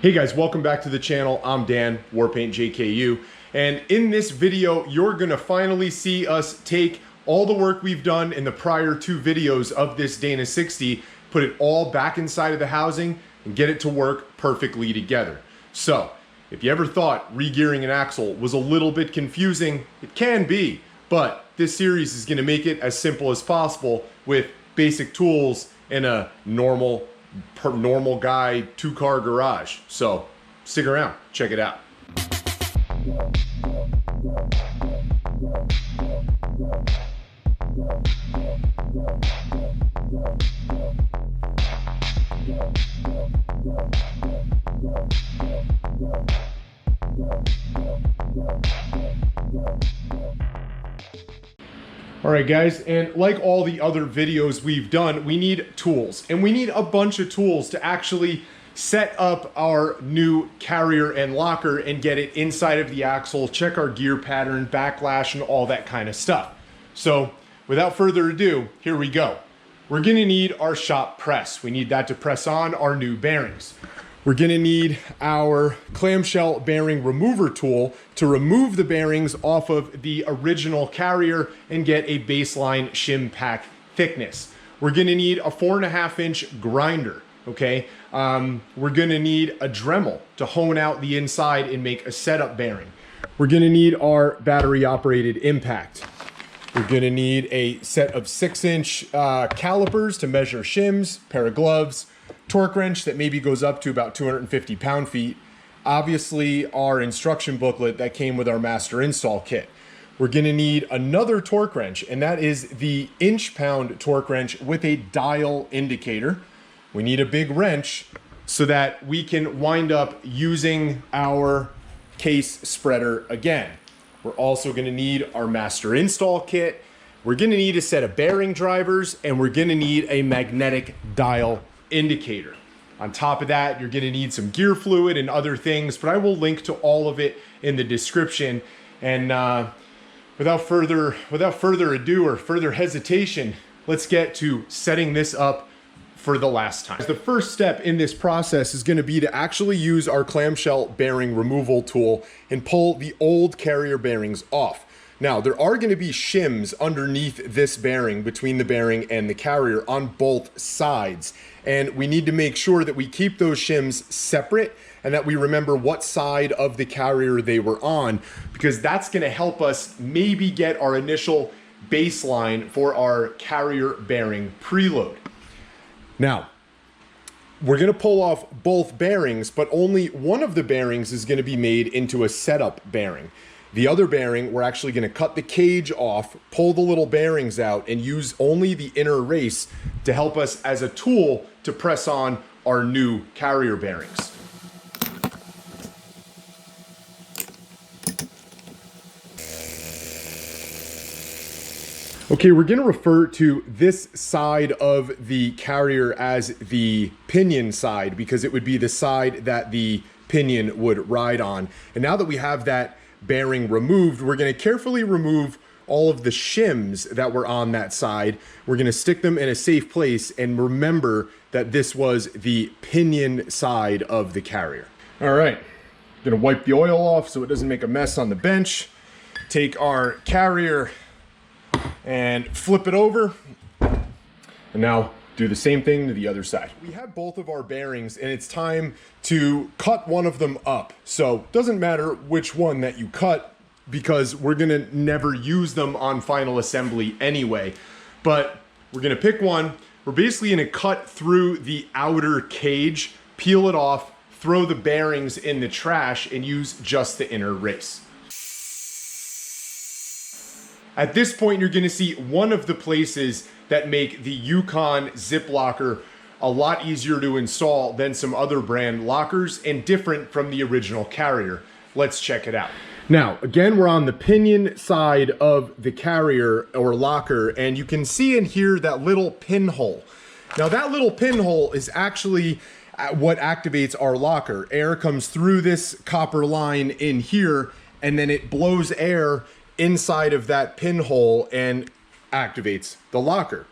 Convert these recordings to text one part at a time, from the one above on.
Hey guys, welcome back to the channel. I'm Dan, Warpaint JKU, and in this video, you're gonna finally see us take all the work we've done in the prior two videos of this Dana 60, put it all back inside of the housing, and get it to work perfectly together. So, if you ever thought regearing an axle was a little bit confusing, it can be, but this series is gonna make it as simple as possible with basic tools in a normal guy two-car garage. So stick around, check it out. All right guys, and like all the other videos we've done, we need tools, and we need a bunch of tools to actually set up our new carrier and locker and get it inside of the axle, check our gear pattern, backlash, and all that kind of stuff. So without further ado, here we go. We're gonna need our shop press. We need that to press on our new bearings. We're gonna need our clamshell bearing remover tool to remove the bearings off of the original carrier and get a baseline shim pack thickness. We're gonna need a 4.5-inch grinder, okay? We're gonna need a Dremel to hone out the inside and make a setup bearing. We're gonna need our battery operated impact. We're gonna need a set of 6-inch calipers to measure shims, pair of gloves, torque wrench that maybe goes up to about 250 pound-feet. Obviously, our instruction booklet that came with our master install kit. We're gonna need another torque wrench, and that is the inch-pound torque wrench with a dial indicator. We need a big wrench so that we can wind up using our case spreader again. We're also gonna need our master install kit. We're gonna need a set of bearing drivers, and we're gonna need a magnetic dial indicator. On top of that, you're gonna need some gear fluid and other things, but I will link to all of it in the description. And without further ado or further hesitation, let's get to setting this up for the last time. The first step in this process is gonna be to actually use our clamshell bearing removal tool and pull the old carrier bearings off. Now, there are going to be shims underneath this bearing, between the bearing and the carrier on both sides. And we need to make sure that we keep those shims separate and that we remember what side of the carrier they were on, because that's going to help us maybe get our initial baseline for our carrier bearing preload. Now, we're going to pull off both bearings, but only one of the bearings is going to be made into a setup bearing. The other bearing, we're actually going to cut the cage off, pull the little bearings out, and use only the inner race to help us as a tool to press on our new carrier bearings. Okay, we're going to refer to this side of the carrier as the pinion side because it would be the side that the pinion would ride on. And now that we have that bearing removed, we're going to carefully remove all of the shims that were on that side. We're going to stick them in a safe place and remember that this was the pinion side of the carrier. All right, going to wipe the oil off so it doesn't make a mess on the bench. Take our carrier and flip it over, and now do the same thing to the other side. We have both of our bearings and it's time to cut one of them up. So it doesn't matter which one that you cut because we're gonna never use them on final assembly anyway. But we're gonna pick one. We're basically gonna cut through the outer cage, peel it off, throw the bearings in the trash and use just the inner race. At this point, you're gonna see one of the places that make the Yukon zip locker a lot easier to install than some other brand lockers and different from the original carrier. Let's check it out. Now, again, we're on the pinion side of the carrier or locker, and you can see and hear that little pinhole. Now, that little pinhole is actually what activates our locker. Air comes through this copper line in here, and then it blows air inside of that pinhole and activates the locker.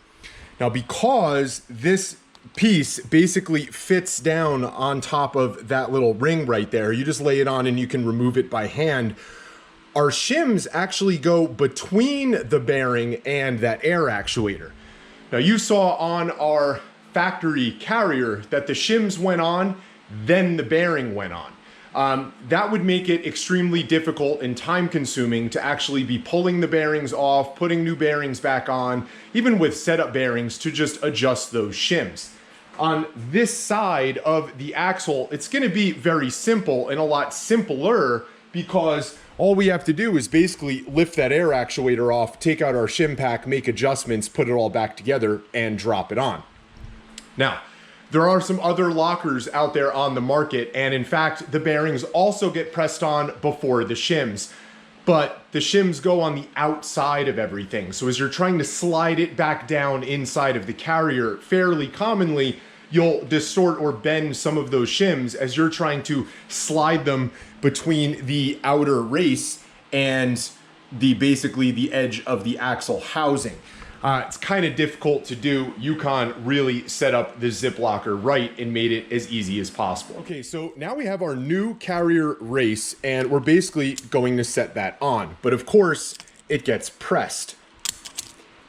Now, because this piece basically fits down on top of that little ring right there. You just lay it on and you can remove it by hand. Our shims actually go between the bearing and that air actuator. Now you saw on our factory carrier that the shims went on, then the bearing went on. That would make it extremely difficult and time consuming to actually be pulling the bearings off, putting new bearings back on, even with setup bearings to just adjust those shims. On this side of the axle, it's gonna be very simple and a lot simpler because all we have to do is basically lift that air actuator off, take out our shim pack, make adjustments, put it all back together and drop it on. Now, there are some other lockers out there on the market, and in fact, the bearings also get pressed on before the shims, but the shims go on the outside of everything. So as you're trying to slide it back down inside of the carrier, fairly commonly, you'll distort or bend some of those shims as you're trying to slide them between the outer race and basically the edge of the axle housing. It's kind of difficult to do. Yukon really set up the zip locker right and made it as easy as possible. Okay, so now we have our new carrier race and we're basically going to set that on. But of course, it gets pressed.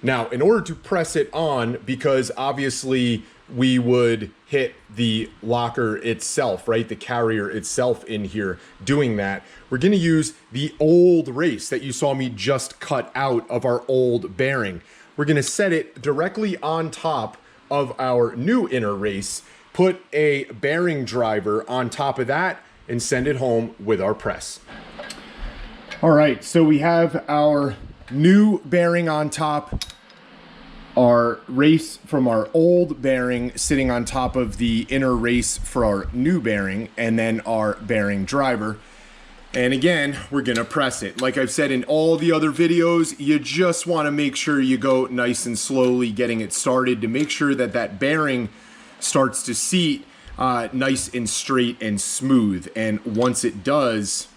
Now, in order to press it on, because obviously we would hit the locker itself, right? The carrier itself in here doing that. We're gonna use the old race that you saw me just cut out of our old bearing. We're gonna set it directly on top of our new inner race, put a bearing driver on top of that, and send it home with our press. All right, so we have our new bearing on top, our race from our old bearing sitting on top of the inner race for our new bearing, and then our bearing driver. And again, we're gonna press it. Like I've said in all the other videos, you just wanna make sure you go nice and slowly getting it started to make sure that that bearing starts to seat nice and straight and smooth. And once it does,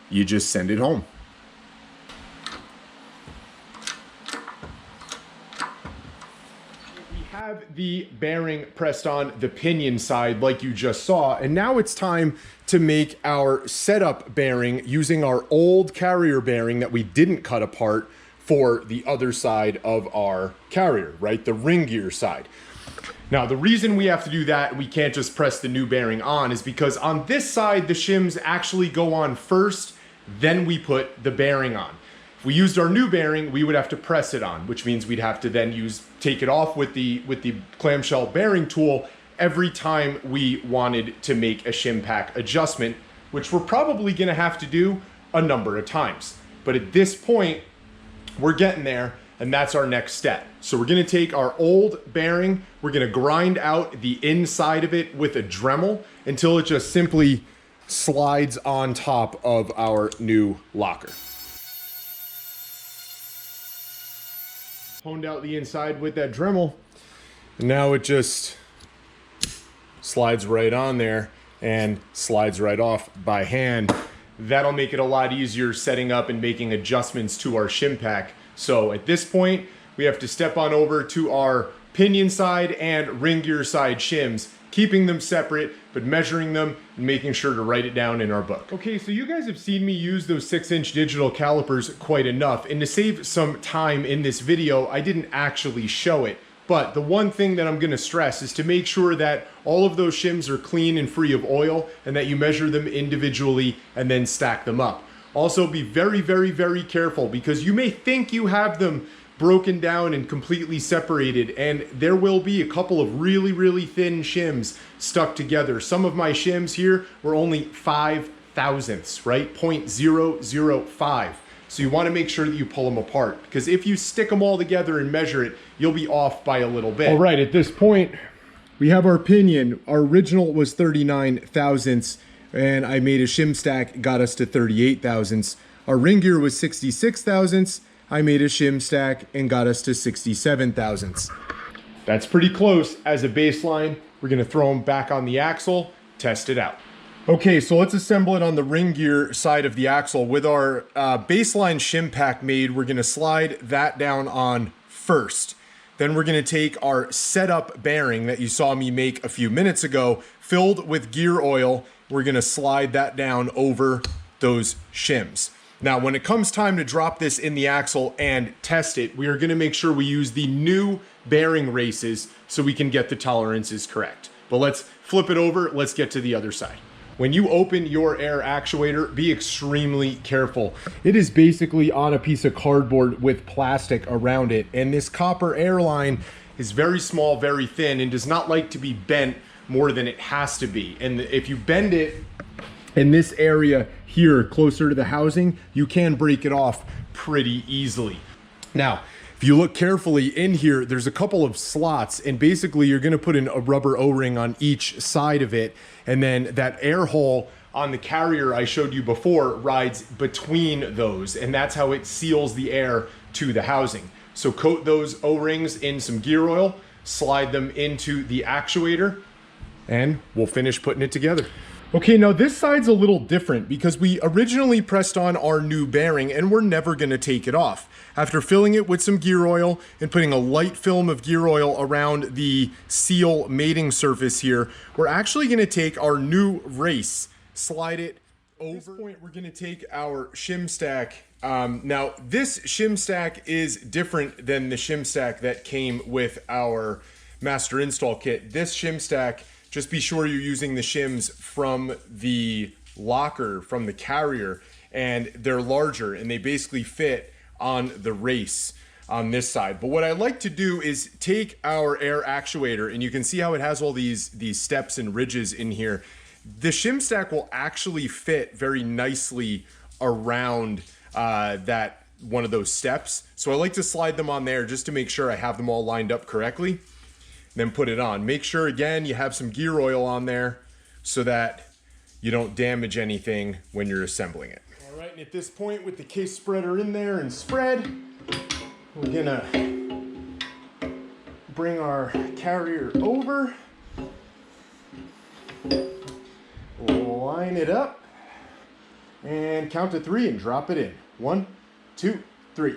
you just send it home. Have the bearing pressed on the pinion side like you just saw, and now it's time to make our setup bearing using our old carrier bearing that we didn't cut apart for the other side of our carrier, right? The ring gear side. Now, the reason we have to do that, we can't just press the new bearing on, is because on this side, the shims actually go on first, then we put the bearing on. If we used our new bearing, we would have to press it on, which means we'd have to then take it off with the clamshell bearing tool every time we wanted to make a shim pack adjustment, which we're probably gonna have to do a number of times. But at this point, we're getting there, and that's our next step. So we're gonna take our old bearing, we're gonna grind out the inside of it with a Dremel until it just simply slides on top of our new locker. Honed out the inside with that Dremel, and now it just slides right on there and slides right off by hand. That'll make it a lot easier setting up and making adjustments to our shim pack. So at this point, we have to step on over to our pinion side and ring gear side shims, keeping them separate, but measuring them and making sure to write it down in our book. Okay, so you guys have seen me use those 6-inch digital calipers quite enough, and to save some time in this video, I didn't actually show it. But the one thing that I'm gonna stress is to make sure that all of those shims are clean and free of oil, and that you measure them individually and then stack them up. Also, be very, very, very careful, because you may think you have them broken down and completely separated, and there will be a couple of really, really thin shims stuck together. Some of my shims here were only 5 thousandths, right? 0.005. So you want to make sure that you pull them apart, because if you stick them all together and measure it, you'll be off by a little bit. All right, at this point, we have our pinion. Our original was 39 thousandths, and I made a shim stack, got us to 38 thousandths. Our ring gear was 66 thousandths. I made a shim stack and got us to 67 thousandths. That's pretty close as a baseline. We're gonna throw them back on the axle, test it out. Okay, so let's assemble it on the ring gear side of the axle. With our baseline shim pack made, we're gonna slide that down on first. Then we're gonna take our setup bearing that you saw me make a few minutes ago, filled with gear oil. We're gonna slide that down over those shims. Now, when it comes time to drop this in the axle and test it, we are gonna make sure we use the new bearing races so we can get the tolerances correct. But let's flip it over, let's get to the other side. When you open your air actuator, be extremely careful. It is basically on a piece of cardboard with plastic around it, and this copper air line is very small, very thin, and does not like to be bent more than it has to be. And if you bend it in this area here closer to the housing, you can break it off pretty easily. Now, if you look carefully in here, there's a couple of slots, and basically you're gonna put in a rubber O-ring on each side of it, and then that air hole on the carrier I showed you before rides between those, and that's how it seals the air to the housing. So coat those O-rings in some gear oil, slide them into the actuator, and we'll finish putting it together. Okay, now this side's a little different because we originally pressed on our new bearing and we're never gonna take it off. After filling it with some gear oil and putting a light film of gear oil around the seal mating surface here, we're actually gonna take our new race, slide it over. At this point, we're gonna take our shim stack. Now, this shim stack is different than the shim stack that came with our master install kit. This shim stack, just be sure you're using the shims from the locker, from the carrier, and they're larger and they basically fit on the race on this side. But what I like to do is take our air actuator, and you can see how it has all these steps and ridges in here. The shim stack will actually fit very nicely around that one of those steps. So I like to slide them on there just to make sure I have them all lined up correctly. Then put it on. Make sure again you have some gear oil on there so that you don't damage anything when you're assembling it. All right, and at this point with the case spreader in there and spread, we're gonna bring our carrier over, line it up, and count to 3 and drop it in. 1, 2, 3.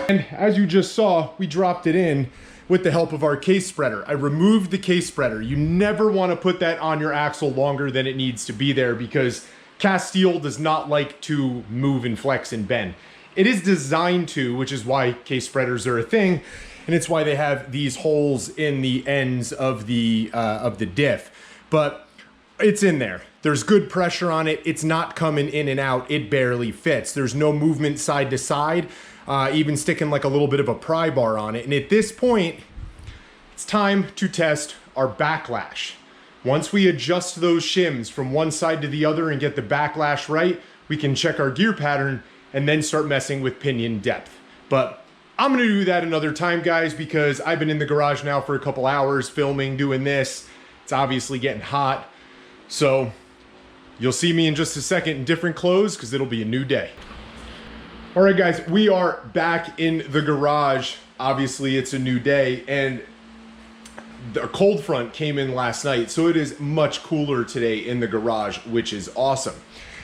And as you just saw, we dropped it in with the help of our case spreader. I removed the case spreader. You never want to put that on your axle longer than it needs to be there because cast steel does not like to move and flex and bend. It is designed to, which is why case spreaders are a thing, and it's why they have these holes in the ends of the diff. But it's in there. There's good pressure on it. It's not coming in and out. It barely fits. There's no movement side to side. Even sticking like a little bit of a pry bar on it. And at this point, it's time to test our backlash. Once we adjust those shims from one side to the other and get the backlash right, we can check our gear pattern and then start messing with pinion depth. But I'm gonna do that another time, guys, because I've been in the garage now for a couple hours filming, doing this. It's obviously getting hot. So you'll see me in just a second in different clothes because it'll be a new day. All right, guys, we are back in the garage. Obviously, it's a new day, and the cold front came in last night, so it is much cooler today in the garage, which is awesome.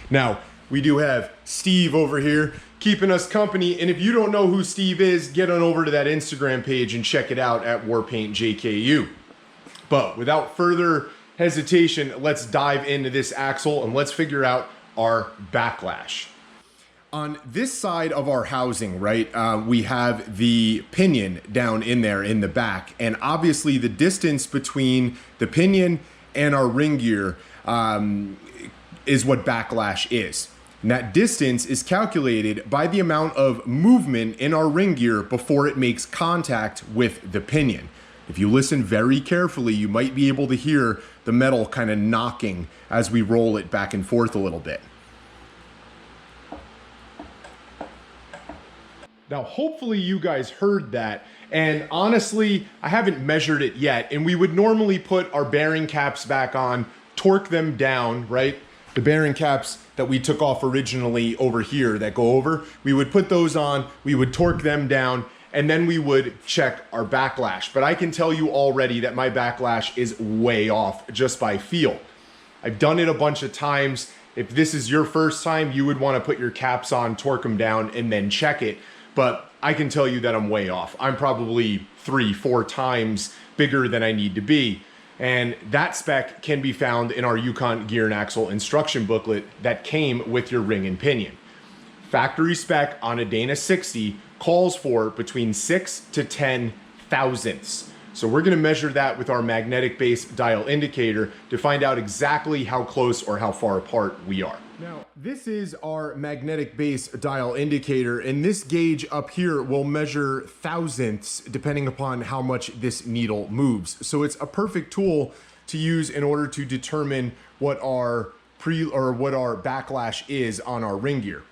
Now, we do have Steve over here keeping us company, and if you don't know who Steve is, get on over to that Instagram page and check it out at WarpaintJKU. But without further hesitation, let's dive into this axle and let's figure out our backlash. On this side of our housing, right, we have the pinion down in there in the back. And obviously the distance between the pinion and our ring gear is what backlash is. And that distance is calculated by the amount of movement in our ring gear before it makes contact with the pinion. If you listen very carefully, you might be able to hear the metal kind of knocking as we roll it back and forth a little bit. Now, hopefully you guys heard that, and honestly, I haven't measured it yet, and we would normally put our bearing caps back on, torque them down, right? The bearing caps that we took off originally over here that go over, we would put those on, we would torque them down, and then we would check our backlash. But I can tell you already that my backlash is way off just by feel. I've done it a bunch of times. If this is your first time, you would want to put your caps on, torque them down, and then check it. but I can tell you that I'm way off. I'm probably 3-4 times bigger than I need to be. And that spec can be found in our Yukon gear and axle instruction booklet that came with your ring and pinion. Factory spec on a Dana 60 calls for between 6 to 10 thousandths. So we're gonna measure that with our magnetic base dial indicator to find out exactly how close or how far apart we are. Now, this is our magnetic base dial indicator, and this gauge up here will measure thousandths depending upon how much this needle moves. So it's a perfect tool to use in order to determine what our backlash is on our ring gear.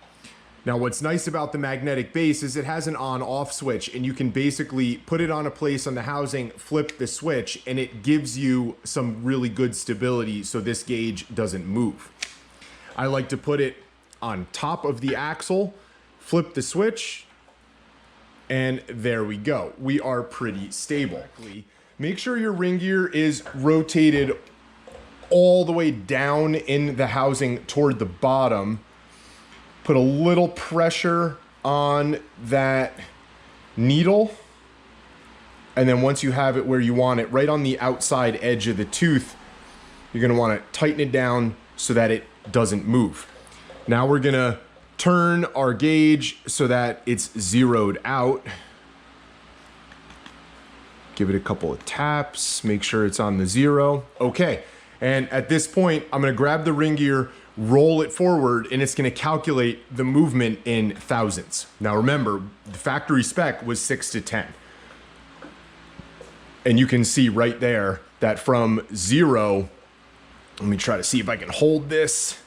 Now, what's nice about the magnetic base is it has an on-off switch, and you can basically put it on a place on the housing, flip the switch, and it gives you some really good stability so this gauge doesn't move. I like to put it on top of the axle, flip the switch, and there we go. We are pretty stable. Make sure your ring gear is rotated all the way down in the housing toward the bottom. Put a little pressure on that needle. And then once you have it where you want it, right on the outside edge of the tooth, you're gonna wanna tighten it down so that it doesn't move. Now we're gonna turn our gauge so that it's zeroed out. Give it a couple of taps, make sure it's on the 0. Okay, and at this point, I'm gonna grab the ring gear, roll it forward, and it's gonna calculate the movement in thousandths. Now remember, the factory spec was 6 to 10. And you can see right there that from 0, let me try to see if I can hold this.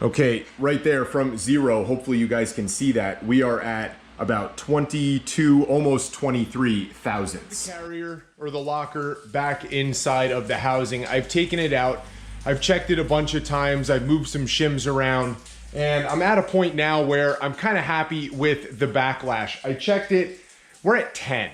Okay, right there from 0, hopefully you guys can see that, we are at about 22, almost 23 thousandths. The carrier or the locker back inside of the housing. I've taken it out. I've checked it a bunch of times. I've moved some shims around, and I'm at a point now where I'm kind of happy with the backlash. I checked it, we're at 10.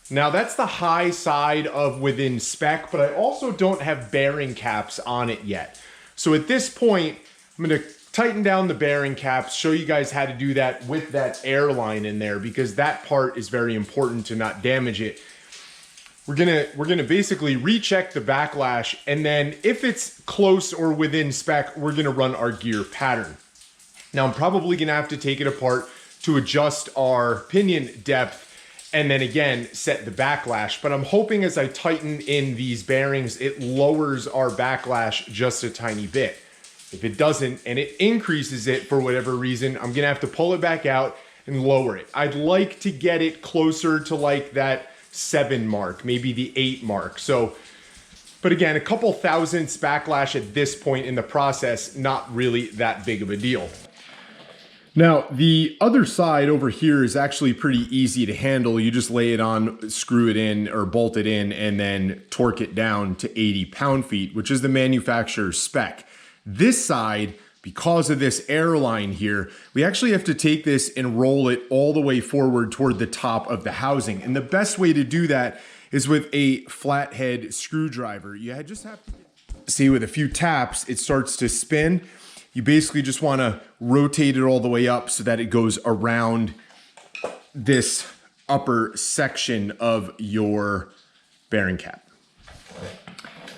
Now that's the high side of within spec, but I also don't have bearing caps on it yet. So at this point, I'm gonna tighten down the bearing caps, show you guys how to do that with that airline in there, because that part is very important to not damage it. We're gonna basically recheck the backlash, and then if it's close or within spec, we're gonna run our gear pattern. Now I'm probably gonna have to take it apart to adjust our pinion depth, and then again set the backlash. But I'm hoping as I tighten in these bearings, it lowers our backlash just a tiny bit. If it doesn't, and it increases it for whatever reason, I'm gonna have to pull it back out and lower it. I'd like to get it closer to like that 7 mark, maybe the 8 mark. So, but again, a couple thousandths backlash at this point in the process, not really that big of a deal. Now, the other side over here is actually pretty easy to handle. You just lay it on, screw it in, or bolt it in, and then torque it down to 80 pound-feet, which is the manufacturer's spec. This side, because of this airline here, we actually have to take this and roll it all the way forward toward the top of the housing. And the best way to do that is with a flathead screwdriver. You just have to see, with a few taps, it starts to spin. You basically just want to rotate it all the way up so that it goes around this upper section of your bearing cap.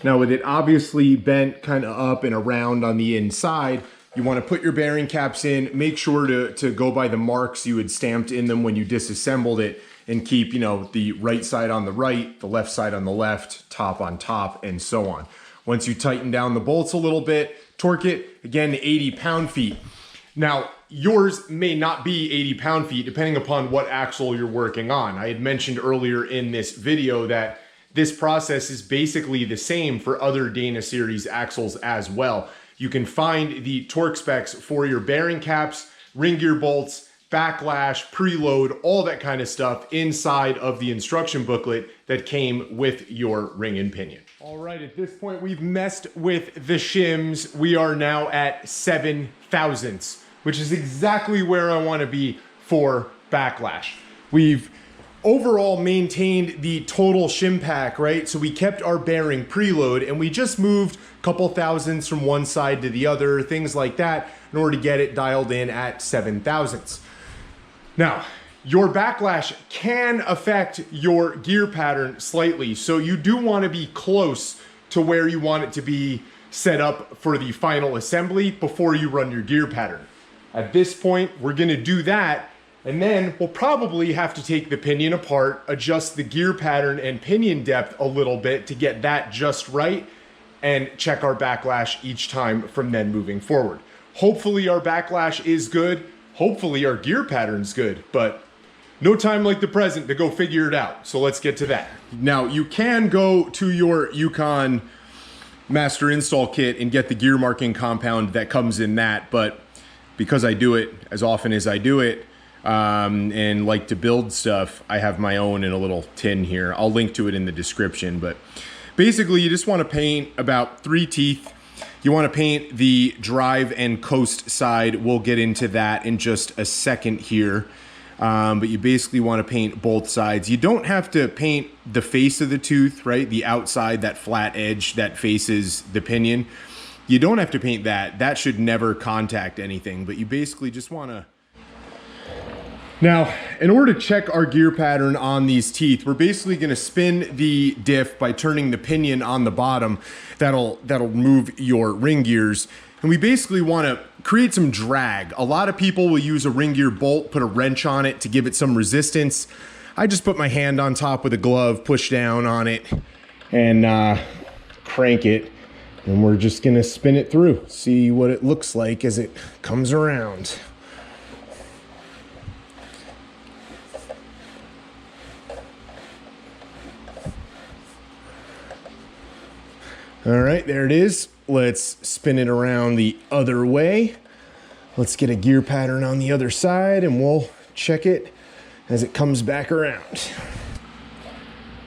Now, with it obviously bent kind of up and around on the inside, you want to put your bearing caps in, make sure to go by the marks you had stamped in them when you disassembled it, and keep, you know, the right side on the right, the left side on the left, top on top, and so on. Once you tighten down the bolts a little bit, torque it, again, to 80 pound-feet. Now, yours may not be 80 pound-feet depending upon what axle you're working on. I had mentioned earlier in this video that this process is basically the same for other Dana series axles as well. You can find the torque specs for your bearing caps, ring gear bolts, backlash, preload, all that kind of stuff inside of the instruction booklet that came with your ring and pinion. All right, at this point, we've messed with the shims. We are now at 7 thousandths, which is exactly where I want to be for backlash. We've overall maintained the total shim pack, right? So we kept our bearing preload, and we just moved a couple thousandths from one side to the other, things like that, in order to get it dialed in at 7 thousandths. Now, your backlash can affect your gear pattern slightly. So you do want to be close to where you want it to be set up for the final assembly before you run your gear pattern. At this point, we're going to do that, and then we'll probably have to take the pinion apart, adjust the gear pattern and pinion depth a little bit to get that just right, and check our backlash each time from then moving forward. Hopefully our backlash is good. Hopefully our gear pattern's good, but no time like the present to go figure it out. So let's get to that. Now you can go to your Yukon master install kit and get the gear marking compound that comes in that, but because I do it as often as I do it and like to build stuff, I have my own in a little tin here. I'll link to it in the description, but basically you just want to paint about 3 teeth. You want to paint the drive and coast side. We'll get into that in just a second here. But you basically want to paint both sides. You don't have to paint the face of the tooth, right? The outside, that flat edge that faces the pinion. You don't have to paint that. That should never contact anything, but you basically just want to. Now, in order to check our gear pattern on these teeth, we're basically going to spin the diff by turning the pinion on the bottom. That'll move your ring gears. And we basically want to create some drag. A lot of people will use a ring gear bolt, put a wrench on it to give it some resistance. I just put my hand on top with a glove, push down on it, and crank it. And we're just gonna spin it through, see what it looks like as it comes around. All right, there it is. Let's spin it around the other way. Let's get a gear pattern on the other side and we'll check it as it comes back around.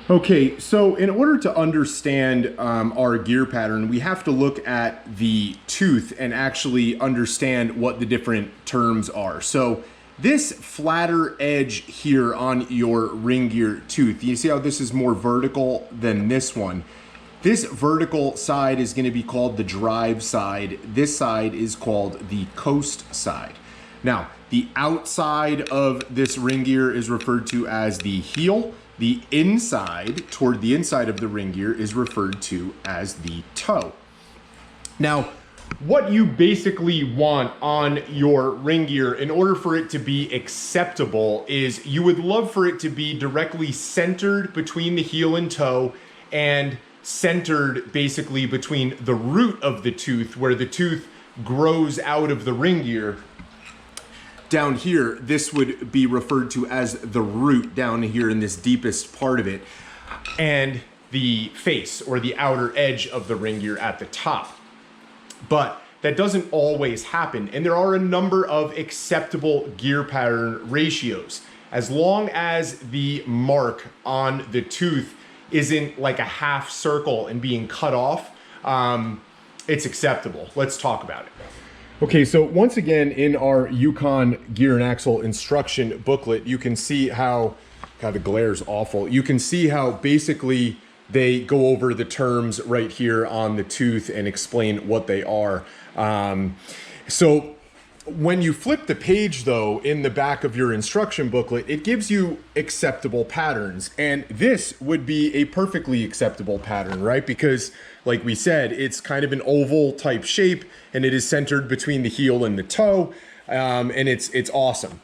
Okay, so in order to understand our gear pattern, we have to look at the tooth and actually understand what the different terms are. So this flatter edge here on your ring gear tooth, you see how this is more vertical than this one? This vertical side is going to be called the drive side. This side is called the coast side. Now, the outside of this ring gear is referred to as the heel. The inside, toward the inside of the ring gear, is referred to as the toe. Now, what you basically want on your ring gear in order for it to be acceptable is you would love for it to be directly centered between the heel and toe and centered basically between the root of the tooth where the tooth grows out of the ring gear. Down here, this would be referred to as the root down here in this deepest part of it, and the face or the outer edge of the ring gear at the top. But that doesn't always happen, and there are a number of acceptable gear pattern ratios. As long as the mark on the tooth isn't like a half circle and being cut off, it's acceptable. Let's talk about it. Okay, so once again, in our Yukon gear and axle instruction booklet, you can see how, God, the glare's awful. You can see how basically they go over the terms right here on the tooth and explain what they are. So when you flip the page though, in the back of your instruction booklet, it gives you acceptable patterns. And this would be a perfectly acceptable pattern, right? Because like we said, it's kind of an oval type shape and it is centered between the heel and the toe. And it's awesome.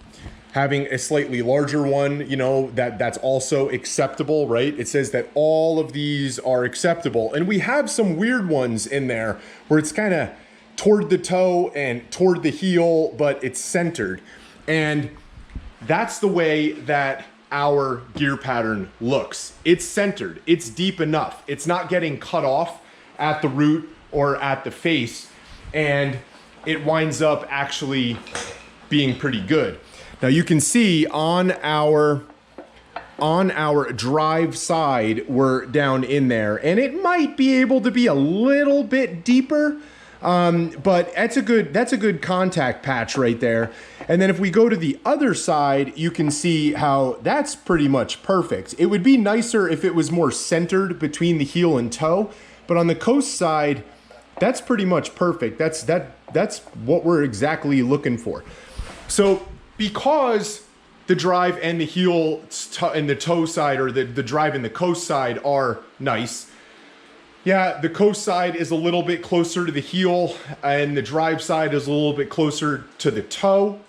Having a slightly larger one, you know, that's also acceptable, right? It says that all of these are acceptable. And we have some weird ones in there where it's kind of toward the toe and toward the heel, but it's centered. And that's the way that our gear pattern looks. It's centered, it's deep enough. It's not getting cut off at the root or at the face, and it winds up actually being pretty good. Now you can see on our drive side, we're down in there, and it might be able to be a little bit deeper, but that's a good contact patch right there. And then if we go to the other side, you can see how that's pretty much perfect. It would be nicer if it was more centered between the heel and toe, but on the coast side, that's pretty much perfect. That's what we're exactly looking for. So because the drive and the heel and the toe side, or the drive and the coast side, are nice. Yeah, the coast side is a little bit closer to the heel and the drive side is a little bit closer to the toe,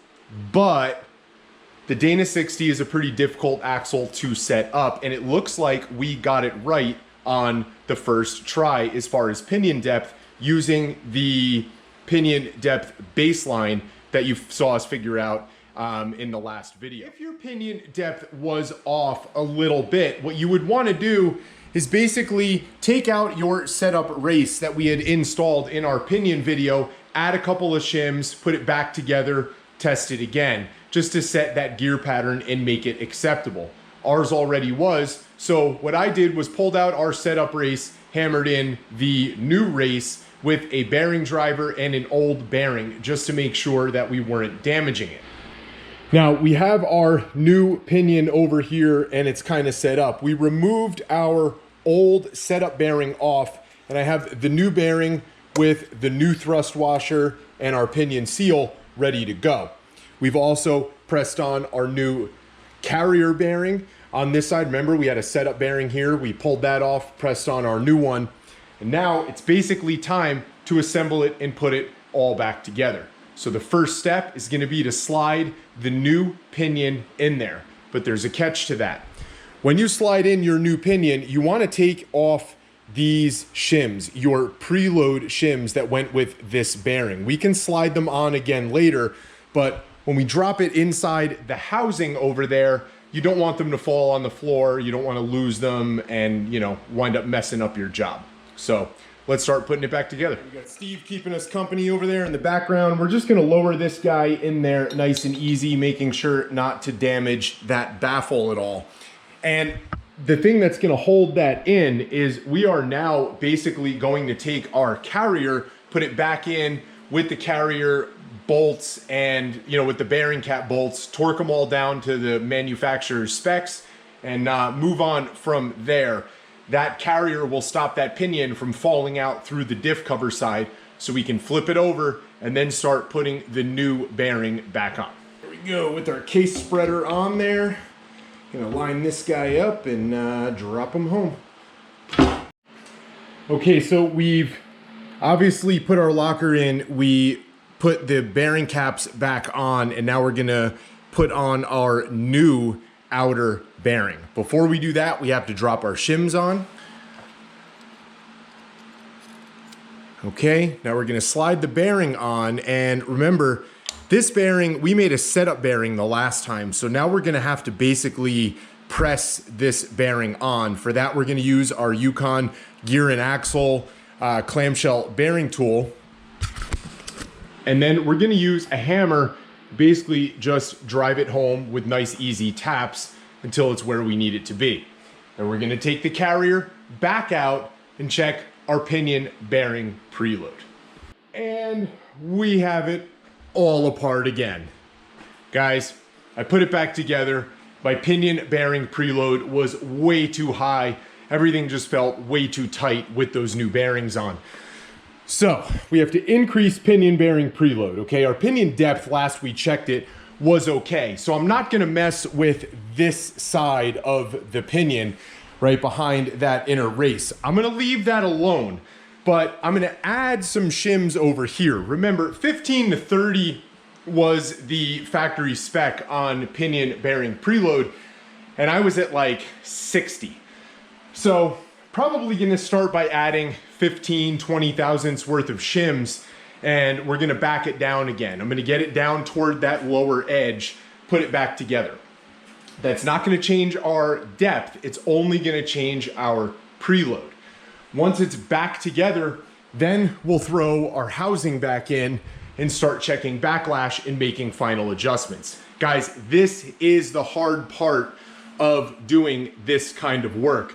but the Dana 60 is a pretty difficult axle to set up, and it looks like we got it right on the first try as far as pinion depth, using the pinion depth baseline that you saw us figure out in the last video. If your pinion depth was off a little bit, what you would want to do is basically take out your setup race that we had installed in our pinion video, add a couple of shims, put it back together, test it again, just to set that gear pattern and make it acceptable. Ours already was, so what I did was pulled out our setup race, hammered in the new race with a bearing driver and an old bearing, just to make sure that we weren't damaging it. Now we have our new pinion over here and it's kind of set up. We removed our old setup bearing off, and I have the new bearing with the new thrust washer and our pinion seal ready to go. We've also pressed on our new carrier bearing on this side. Remember, we had a setup bearing here. We pulled that off, pressed on our new one, and now it's basically time to assemble it and put it all back together. So the first step is going to be to slide the new pinion in there, but there's a catch to that. When you slide in your new pinion, you want to take off these shims, your preload shims that went with this bearing. We can slide them on again later, but when we drop it inside the housing over there, you don't want them to fall on the floor. You don't want to lose them and, you know, wind up messing up your job. So let's start putting it back together. We got Steve keeping us company over there in the background. We're just going to lower this guy in there nice and easy, making sure not to damage that baffle at all. And the thing that's going to hold that in is we are now basically going to take our carrier, put it back in with the carrier bolts and, you know, with the bearing cap bolts, torque them all down to the manufacturer's specs, and move on from there. That carrier will stop that pinion from falling out through the diff cover side, so we can flip it over and then start putting the new bearing back on. There we go, with our case spreader on there. Gonna line this guy up and drop him home. Okay, so we've obviously put our locker in. We put the bearing caps back on, and now we're gonna put on our new outer bearing. Before we do that, we have to drop our shims on. Okay, now we're gonna slide the bearing on, and remember, this bearing, we made a setup bearing the last time, so now we're gonna have to basically press this bearing on. For that, we're gonna use our Yukon gear and axle clamshell bearing tool. And then we're gonna use a hammer, basically just drive it home with nice easy taps until it's where we need it to be. And we're gonna take the carrier back out and check our pinion bearing preload. And we have it all apart again. Guys, I put it back together. My pinion bearing preload was way too high. Everything just felt way too tight with those new bearings on. So we have to increase pinion bearing preload, okay? Our pinion depth, last we checked it, was okay. So I'm not gonna mess with this side of the pinion right behind that inner race. I'm gonna leave that alone, but I'm gonna add some shims over here. Remember, 15 to 30 was the factory spec on pinion bearing preload, and I was at like 60. So probably gonna start by adding 15, 20 thousandths worth of shims, and we're gonna back it down again. I'm gonna get it down toward that lower edge, put it back together. That's not gonna change our depth, it's only gonna change our preload. Once it's back together, then we'll throw our housing back in and start checking backlash and making final adjustments. Guys, this is the hard part of doing this kind of work,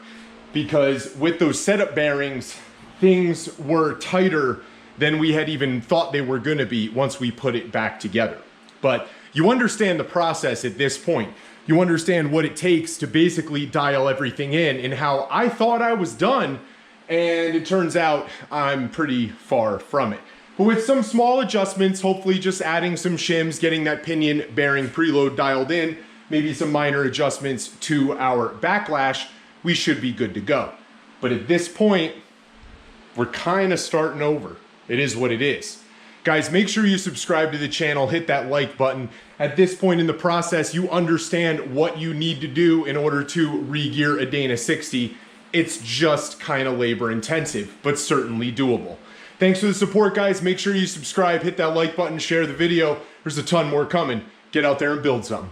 because with those setup bearings, things were tighter than we had even thought they were gonna be once we put it back together. But you understand the process at this point. You understand what it takes to basically dial everything in, and how I thought I was done, and it turns out I'm pretty far from it. But with some small adjustments, hopefully just adding some shims, getting that pinion bearing preload dialed in, maybe some minor adjustments to our backlash, we should be good to go. But at this point, we're kind of starting over. It is what it is. Guys, make sure you subscribe to the channel, hit that like button. At this point in the process, you understand what you need to do in order to re-gear a Dana 60. It's just kind of labor intensive, but certainly doable. Thanks for the support, guys. Make sure you subscribe, hit that like button, share the video. There's a ton more coming. Get out there and build something.